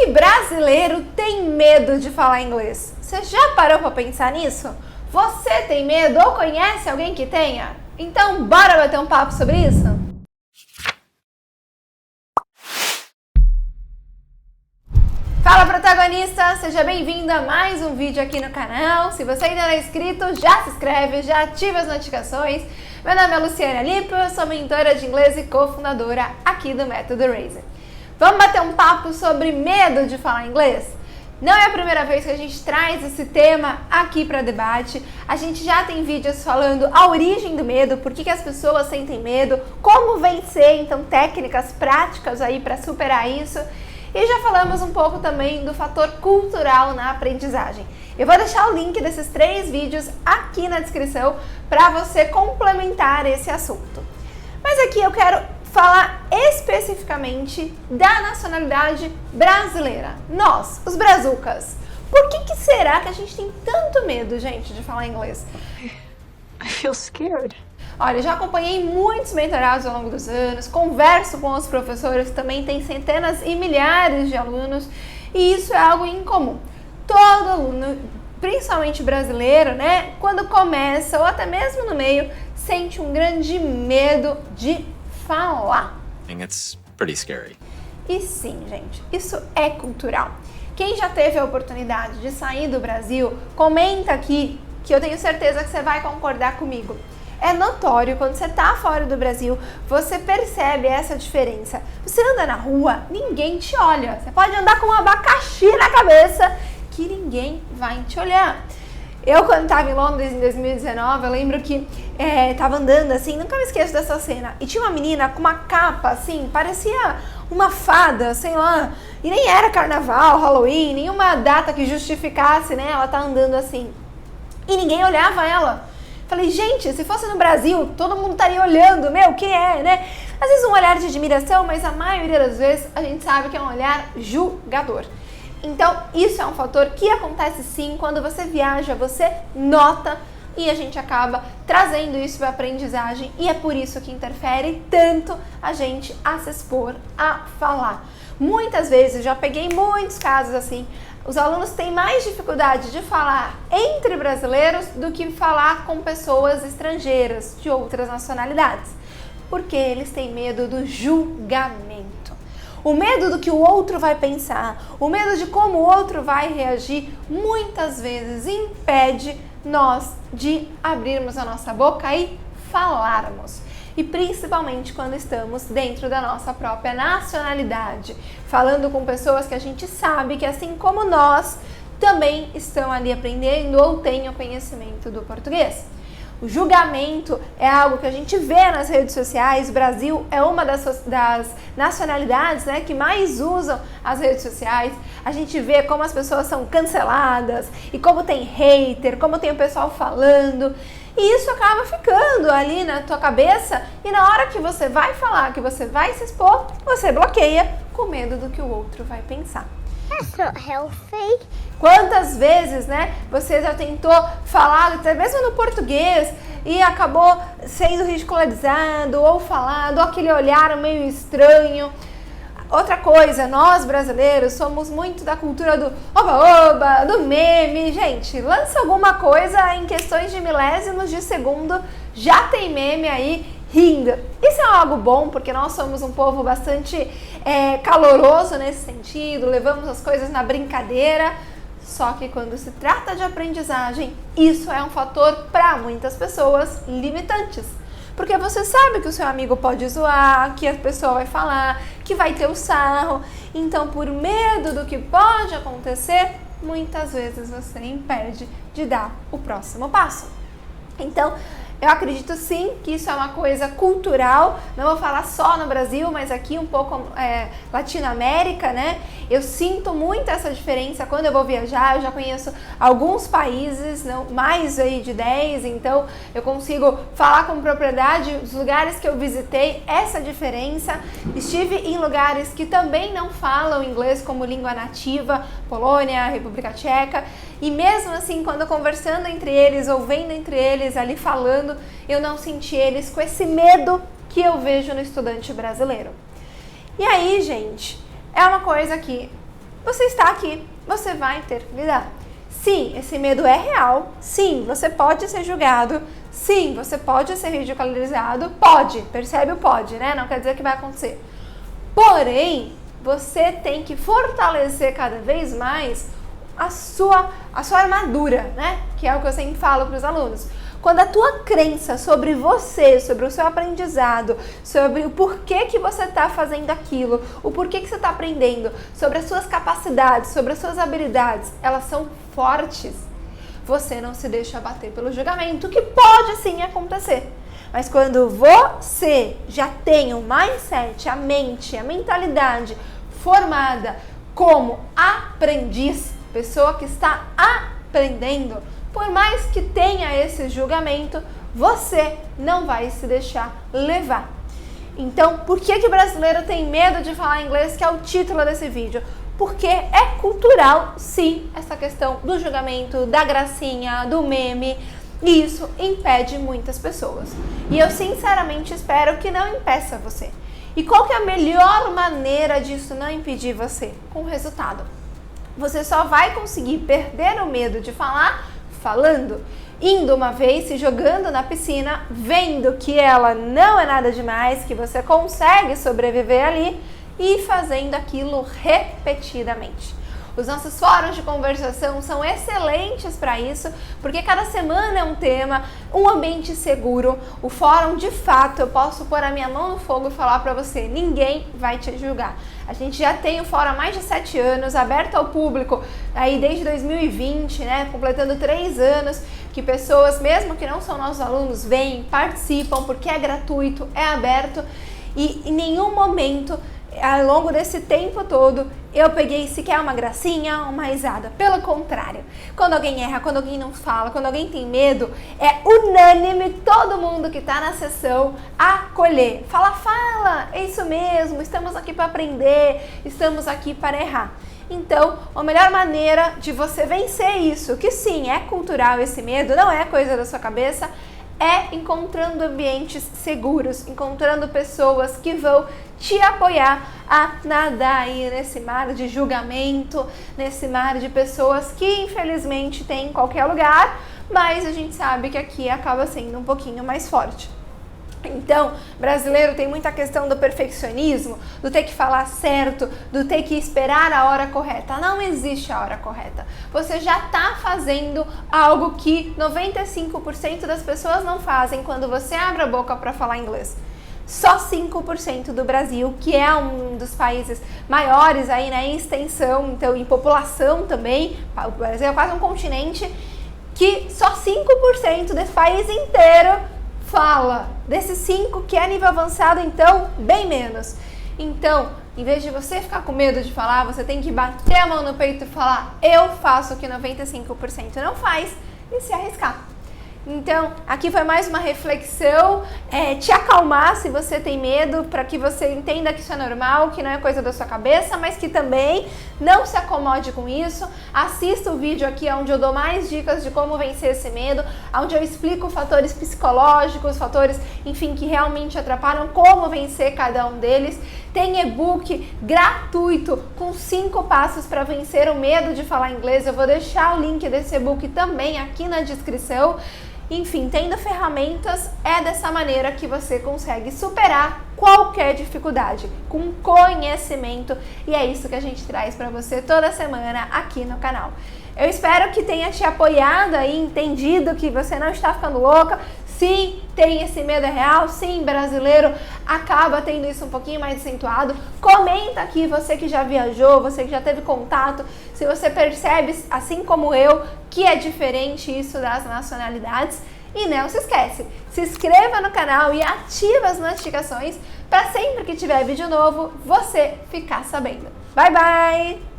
que brasileiro tem medo de falar inglês? Você já parou para pensar nisso? Você tem medo ou conhece alguém que tenha? Então, bora bater um papo sobre isso? Fala, protagonista! Seja bem-vindo a mais um vídeo aqui no canal. Se você ainda não é inscrito, já se inscreve, já ativa as notificações. Meu nome é Luciana Lipo, eu sou mentora de inglês e cofundadora aqui do Método Raise. Vamos bater um papo sobre medo de falar inglês? Não é a primeira vez que a gente traz esse tema aqui para debate. A gente já tem vídeos falando a origem do medo, por que as pessoas sentem medo, como vencer, então técnicas práticas aí para superar isso. E já falamos um pouco também do fator cultural na aprendizagem. Eu vou deixar o link desses 3 vídeos aqui na descrição para você complementar esse assunto. Mas aqui eu quero falar especificamente da nacionalidade brasileira. Nós, os brazucas. Por que será que a gente tem tanto medo, gente, de falar inglês? I feel scared. Olha, eu já acompanhei muitos mentorados ao longo dos anos, converso com os professores, também tem centenas e milhares de alunos, e isso é algo incomum. Todo aluno, principalmente brasileiro, né, quando começa ou até mesmo no meio, sente um grande medo de falar. It's pretty scary. E sim, gente, isso é cultural. Quem já teve a oportunidade de sair do Brasil, comenta aqui que eu tenho certeza que você vai concordar comigo. É notório, quando você está fora do Brasil, você percebe essa diferença. Você anda na rua, ninguém te olha. Você pode andar com um abacaxi na cabeça que ninguém vai te olhar. Eu, quando estava em Londres em 2019, eu lembro que estava andando assim, nunca me esqueço dessa cena. E tinha uma menina com uma capa assim, parecia uma fada, sei lá. E nem era carnaval, Halloween, nenhuma data que justificasse, né? Ela tá andando assim. E ninguém olhava ela. Falei, gente, se fosse no Brasil, todo mundo estaria olhando, meu, quem é, né? Às vezes um olhar de admiração, mas a maioria das vezes a gente sabe que é um olhar julgador. Então, isso é um fator que acontece sim, quando você viaja, você nota e a gente acaba trazendo isso para a aprendizagem e é por isso que interfere tanto a gente a se expor, a falar. Muitas vezes, já peguei muitos casos assim, os alunos têm mais dificuldade de falar entre brasileiros do que falar com pessoas estrangeiras de outras nacionalidades, porque eles têm medo do julgamento. O medo do que o outro vai pensar, o medo de como o outro vai reagir, muitas vezes impede nós de abrirmos a nossa boca e falarmos. E principalmente quando estamos dentro da nossa própria nacionalidade, falando com pessoas que a gente sabe que, assim como nós, também estão ali aprendendo ou têm o conhecimento do português. O julgamento é algo que a gente vê nas redes sociais. O Brasil é uma das nacionalidades, né, que mais usam as redes sociais. A gente vê como as pessoas são canceladas e como tem hater, como tem o pessoal falando. E isso acaba ficando ali na tua cabeça e na hora que você vai falar, que você vai se expor, você bloqueia com medo do que o outro vai pensar. That's not healthy. Quantas vezes, né, você já tentou falar, até mesmo no português, e acabou sendo ridicularizado ou falado, ou aquele olhar meio estranho. Outra coisa, nós brasileiros somos muito da cultura do oba-oba, do meme. Gente, lança alguma coisa em questões de milésimos de segundo, já tem meme aí rindo. Isso é algo bom, porque nós somos um povo bastante caloroso nesse sentido, levamos as coisas na brincadeira. Só que quando se trata de aprendizagem, isso é um fator para muitas pessoas limitantes. Porque você sabe que o seu amigo pode zoar, que a pessoa vai falar, que vai ter o sarro. Então, por medo do que pode acontecer, muitas vezes você impede de dar o próximo passo. Então, eu acredito sim que isso é uma coisa cultural, não vou falar só no Brasil, mas aqui um pouco Latinoamérica, né? Eu sinto muito essa diferença quando eu vou viajar. Eu já conheço alguns países, não, mais aí de 10, então eu consigo falar com propriedade dos lugares que eu visitei, essa diferença. Estive em lugares que também não falam inglês como língua nativa, Polônia, República Tcheca, e mesmo assim, quando conversando entre eles, ou vendo entre eles ali falando, eu não senti eles com esse medo que eu vejo no estudante brasileiro. E aí, gente, é uma coisa que você está aqui, você vai ter que lidar. Sim, esse medo é real, sim, você pode ser julgado, sim, você pode ser ridicularizado, pode, percebe o pode, né? Não quer dizer que vai acontecer. Porém, você tem que fortalecer cada vez mais a sua armadura, né? Que é o que eu sempre falo para os alunos. Quando a tua crença sobre você, sobre o seu aprendizado, sobre o porquê que você está fazendo aquilo, o porquê que você está aprendendo, sobre as suas capacidades, sobre as suas habilidades, elas são fortes, você não se deixa abater pelo julgamento, que pode sim acontecer. Mas quando você já tem o mindset, a mente, a mentalidade formada como aprendiz, pessoa que está aprendendo, por mais que tenha esse julgamento, você não vai se deixar levar. Então, por que o brasileiro tem medo de falar inglês, que é o título desse vídeo? Porque é cultural, sim, essa questão do julgamento, da gracinha, do meme, e isso impede muitas pessoas. E eu sinceramente espero que não impeça você. E qual que é a melhor maneira disso não impedir você? Com o resultado. Você só vai conseguir perder o medo de falar falando, indo uma vez, se jogando na piscina, vendo que ela não é nada demais, que você consegue sobreviver ali e fazendo aquilo repetidamente. Os nossos fóruns de conversação são excelentes para isso, porque cada semana é um tema, um ambiente seguro. O fórum, de fato, eu posso pôr a minha mão no fogo e falar para você, ninguém vai te julgar. A gente já tem o fórum há mais de 7 anos, aberto ao público, aí desde 2020, né, completando 3 anos, que pessoas, mesmo que não são nossos alunos, vêm, participam, porque é gratuito, é aberto, e em nenhum momento, ao longo desse tempo todo, eu peguei sequer uma gracinha, uma risada. Pelo contrário, quando alguém erra, quando alguém não fala, quando alguém tem medo, é unânime todo mundo que está na sessão acolher. Fala, é isso mesmo, estamos aqui para aprender, estamos aqui para errar. Então, a melhor maneira de você vencer isso, que sim, é cultural esse medo, não é coisa da sua cabeça, é encontrando ambientes seguros, encontrando pessoas que vão te apoiar a nadar aí nesse mar de julgamento, nesse mar de pessoas que infelizmente tem em qualquer lugar, mas a gente sabe que aqui acaba sendo um pouquinho mais forte. Então, brasileiro tem muita questão do perfeccionismo, do ter que falar certo, do ter que esperar a hora correta. Não existe a hora correta. Você já está fazendo algo que 95% das pessoas não fazem quando você abre a boca para falar inglês. Só 5% do Brasil, que é um dos países maiores aí na extensão, então em população também, o Brasil é quase um continente, que só 5% desse país inteiro fala. Desses 5 que é nível avançado, então, bem menos. Então, em vez de você ficar com medo de falar, você tem que bater a mão no peito e falar, eu faço o que 95% não faz, e se arriscar. Então, aqui foi mais uma reflexão, te acalmar se você tem medo, para que você entenda que isso é normal, que não é coisa da sua cabeça, mas que também não se acomode com isso. Assista o vídeo aqui onde eu dou mais dicas de como vencer esse medo, onde eu explico fatores psicológicos, fatores, enfim, que realmente atrapalham, como vencer cada um deles. Tem e-book gratuito com 5 passos para vencer o medo de falar inglês. Eu vou deixar o link desse e-book também aqui na descrição. Enfim, tendo ferramentas, é dessa maneira que você consegue superar qualquer dificuldade, com conhecimento, e é isso que a gente traz para você toda semana aqui no canal. Eu espero que tenha te apoiado aí, entendido que você não está ficando louca. Sim, tem esse medo real, sim, brasileiro acaba tendo isso um pouquinho mais acentuado. Comenta aqui, você que já viajou, você que já teve contato, se você percebe, assim como eu, que é diferente isso das nacionalidades. E não se esquece, se inscreva no canal e ativa as notificações para sempre que tiver vídeo novo, você ficar sabendo. Bye, bye!